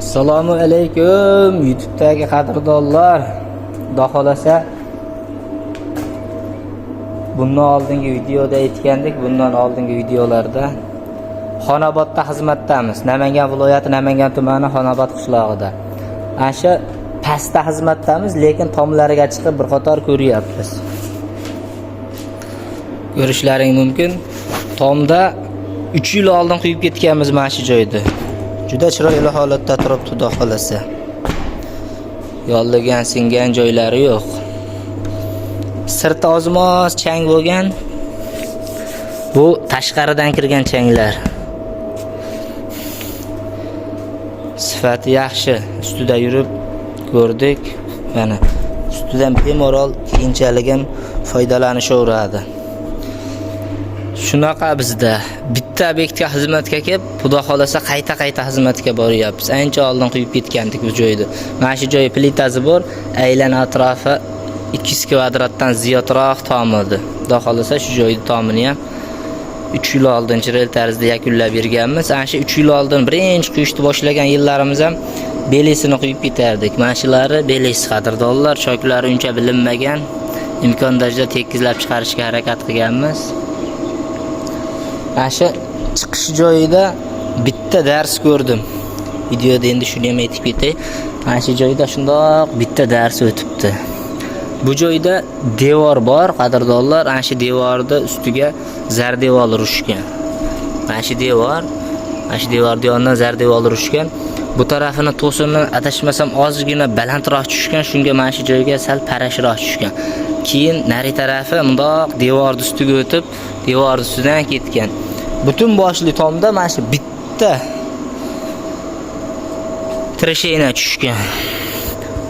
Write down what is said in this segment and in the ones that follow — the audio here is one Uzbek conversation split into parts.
Assalomu alaykum YouTube'dagi qadrdonlar. Xudo xolasa bundan oldingi videoda aytgandik, bundan oldingi videolarda Xonobodda xizmatdamiz. Namangan viloyati Namangan tumani Xonobod qishlog'ida. Ana pastda xizmatdamiz, lekin tomlariga chiqib bir qator ko'ryapmiz. Ko'rishlaring mumkin. Tomda 3 yil oldin quyib ketganmiz mana shu joyda. Juda chiroyli holatda turibdi, xudo xolasa. Yollagan, singan joylari yo'q. Sirti ozmoz chang bo'lgan. Bu tashqaridan kirgan changlar. Sifati yaxshi. Ustida yurib ko'rdik. Mana ustidan bemalol keyinchalik ham foydalanishaveradi. Shunaqa bizda bitta obyektga xizmatga kelib, xudo xolasa qayta xizmatga boryapmiz. Ancha oldin quyib ketgandik bu joyda. Mana shu joy plitasi bor, aylan atrofi 200 kvadratdan ziyodroq tom edi. Xudo xolasa shu joyning tomini ham 3 yil oldin chiroyli tarzda yakunlab berganmiz. Ana shu 3 yil oldin birinchi quyishni boshlagan yillarimiz ham belesini quyib ketardik. Mana shulari beles qadrdonlar, choklari uncha bilinmagan, imkon darajada tekizlab chiqarishga harakat qilganmiz. Ana shu chiqish joyida bitta dars ko'rdim. Videoda endi shuni ham aytib ketay. Mana shu joyda shundoq bitta dars o'tibdi. Bu joyda devor bor, qadrdonlar. Ana shu devorda ustiga zardevor urishgan. Mana shu devor, mana shu devorning yonidan zardevor urishgan. Bu tarafini to'sinni adashmasam ozgina balandroq tushgan, shunga mana shu joyga sal parashroq tushgan. Keyin nari tarafi bundoq devorning ustiga o'tib, devorning ustidan ketgan. Butun boshli tomda mana shu bitta tresheyna tushgan.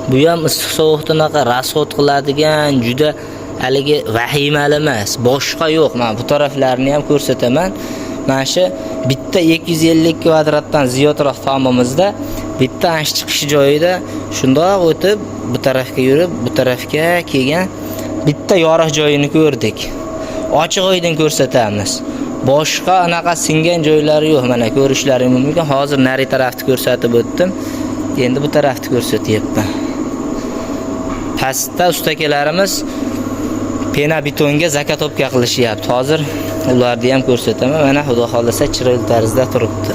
Bu ham issiq sovuqdanaqa rasxod qiladigan, juda haligi vahimali emas. Boshqa yo'q. Men bu taraflarni ham ko'rsataman. Mana shu bitta 250 kvadratdan ziyodroq tomimizda bitta ancha chiqish joyida shundoq o'tib, bu tarafga yurib, bu tarafga kelgan bitta yorug' joyini ko'rdik. Ochiq o'ydan ko'rsatamiz. Boshqa anaqa singan joylari yo'q. Mana ko'rishlaring mumkin. Hozir nari tarafni ko'rsatib o'tdim. Endi bu tarafni ko'rsatyapman. Pastda ustakalarimiz pena betonga zakatopka qilishyapti. Hozir ularni ham ko'rsataman. Mana xudo xolasa chiroyli tarzda turibdi.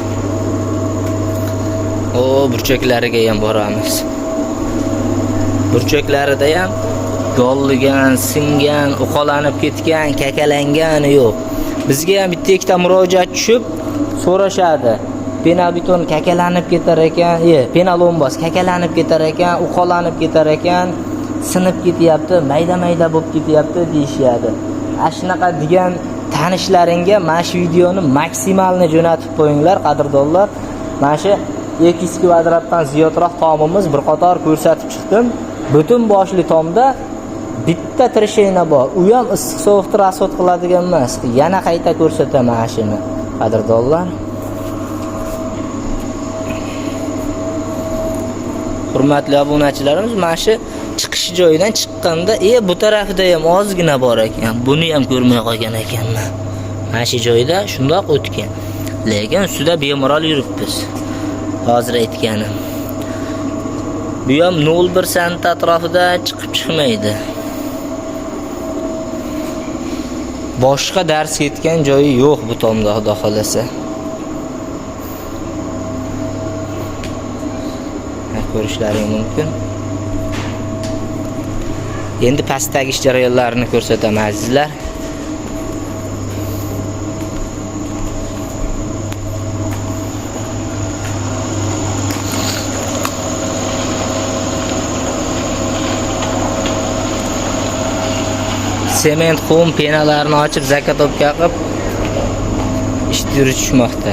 Burchaklariga ham boramiz. Burchaklarida ham yolligan, singan, uqalanib ketgan, kakalangani yo'q. Bizga ham bitta ikkita murojaat tushib so'rashadi. Pena beton kakalanib ketar ekan, penalonbos kakalanib ketar ekan, uqalanib ketar ekan, sinib ketyapti, mayda-mayda bo'lib ketyapti deyshadi. Shunaqa degan tanishlaringga mana shu videoni maksimalni jo'natib qo'yinglar, qadrdonlar. Mana shu 200 kvadratdan ziyodroq tomimiz bir qator ko'rsatib chiqdim. Butun boshli tomda bitta tresheyna bor. U ham issiq sovuqni rasxod qiladigan emas. Yana qayta ko'rsataman shuni, qadrdonlar. Hurmatli obunachilarimiz, mana shu chiqish joyidan chiqqanda, bu tarafida ham ozgina bor ekan. Buni ham ko'rmay qolgan ekanman. Mana shu joyda shundoq o'tgan. Lekin ustida bemalol yuribmiz. Hozir aytganim. Bu ham 0,1 sant atrofida chiqib chiqmaydi. Boshqa dars ketgan joyi yo'q bu tomda, xudo xolasa. Ko'rishlaring mumkin. Endi pastdagi ish jarayonlarini ko'rsataman, azizlar. Sement qum penalarni ochib zakatopka qilib ish yuritishmoqda.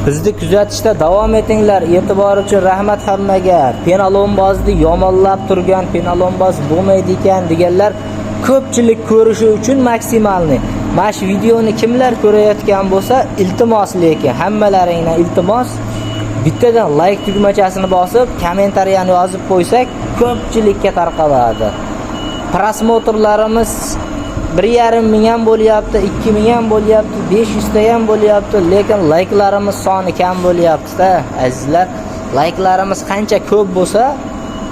Bizni kuzatishda davom etinglar. E'tibor uchun rahmat hammaga. Penalonbozni yomonlab turgan, penalonboz bo'lmaydi ekan deganlar ko'pchilik ko'rishi uchun maksimalni. Mana shu videoni kimlar ko'rayotgan bo'lsa, iltimos, lekin hammalaringdan iltimos bittadan like tugmachasini bosib, kommentariyani yozib qo'ysak, ko'pchilikka tarqaladi. Prosmotrlarimiz 1,5 ming ham bo'lyapti, 2 ming ham bo'lyapti, 500 ta ham bo'lyapti, lekin likelarimiz soni kam bo'lyapti-da, azizlar. Layklarimiz qancha ko'p bo'lsa,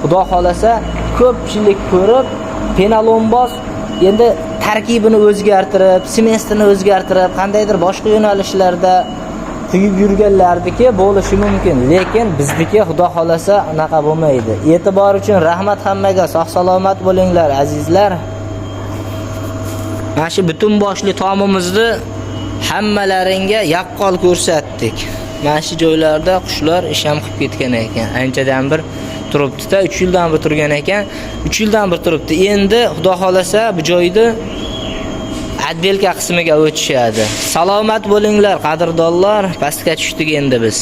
Xudo xolasa ko'pchilik ko'rib, penalonbos endi tarkibini o'zgartirib, semestrini o'zgartirib, qandaydir boshqa yo'nalishlarda quyib yurganlardiki bo'lishi mumkin. Lekin bizniki Xudo xolasa unaqa bo'lmaydi. E'tibor uchun rahmat hammaga. Sog' salomat bo'linglar azizlar. Mana shu butun boshli tomimizni hammalaringga yaqqol ko'rsatdik. Mana shu joylarda qushlar isham qilib ketgan ekan. Anchadan bir turibdi-da, 3 yildan bir turgan ekan. 3 yildan bir turibdi. Endi Xudo xolasa bu joyda Adbelka qismiga o'tishadi. Salomat bo'linglar, qadrdonlar. Pastga tushdik endi biz.